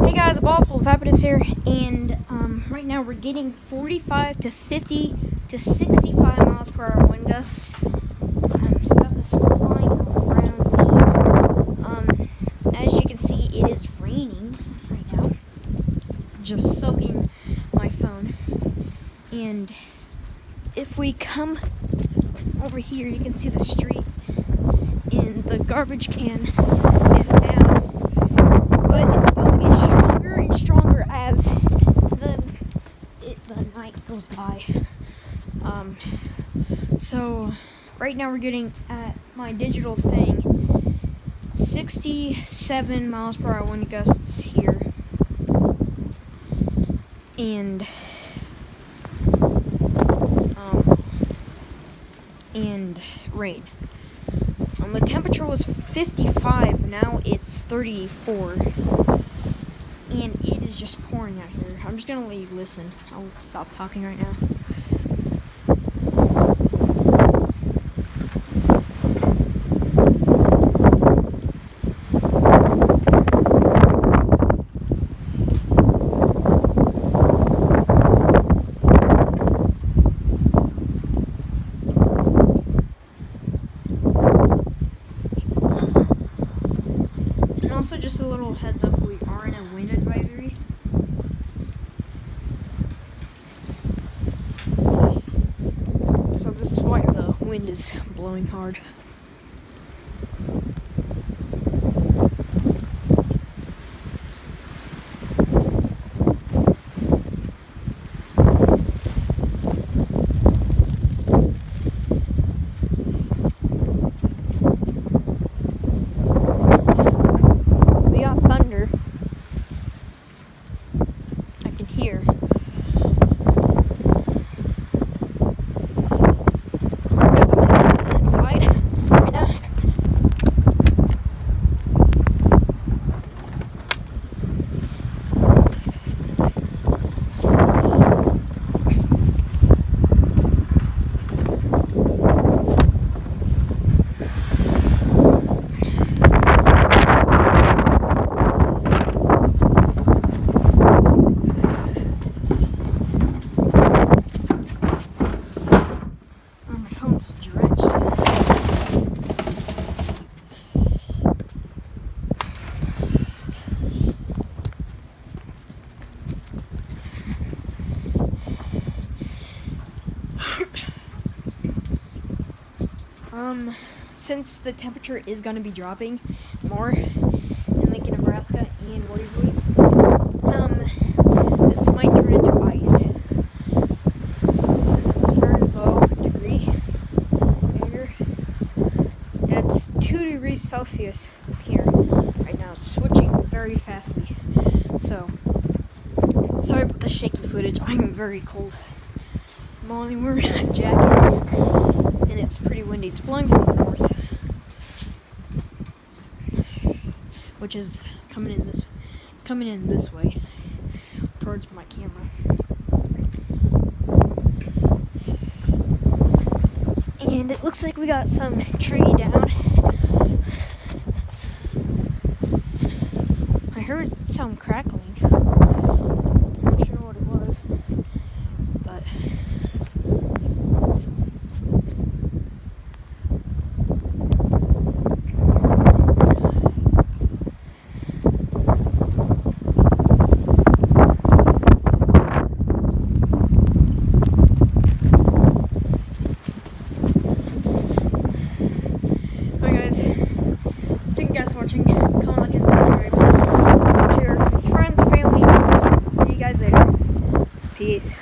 Hey guys, a ball full of happiness here, and right now we're getting 45 to 50 to 65 miles per hour wind gusts. Stuff is flying around these. As you can see, it is raining right now, just soaking my phone. And if we come over here, you can see the street, and the garbage can is down. But it's supposed to get stronger and stronger as the night goes by. So right now we're getting at my digital thing 67 miles per hour wind gusts here, and rain. The temperature was 55, now it's 34, and it is just pouring out here. I'm just gonna let you listen. I'll stop talking right now. Also, just a little heads up, we are in a wind advisory. So this is why the wind is blowing hard. Thunder. I can hear. Because I'm gonna get this inside right now. Drenched. Since the temperature is going to be dropping more in Lincoln, Nebraska and Waterbury, this might turn into ice. Since it's very low degrees here, it's 2 degrees Celsius here right now. It's switching very fastly. So, sorry about the shaky footage. I'm very cold. I'm only wearing a jacket, and it's pretty windy. It's blowing from the north, which is coming in this way towards my camera. And it looks like we got some tree down. I heard some crackling. Not sure what it was, but thank you guys for watching. Comment, like, and subscribe. Share with your friends, family, members. See you guys later. Peace.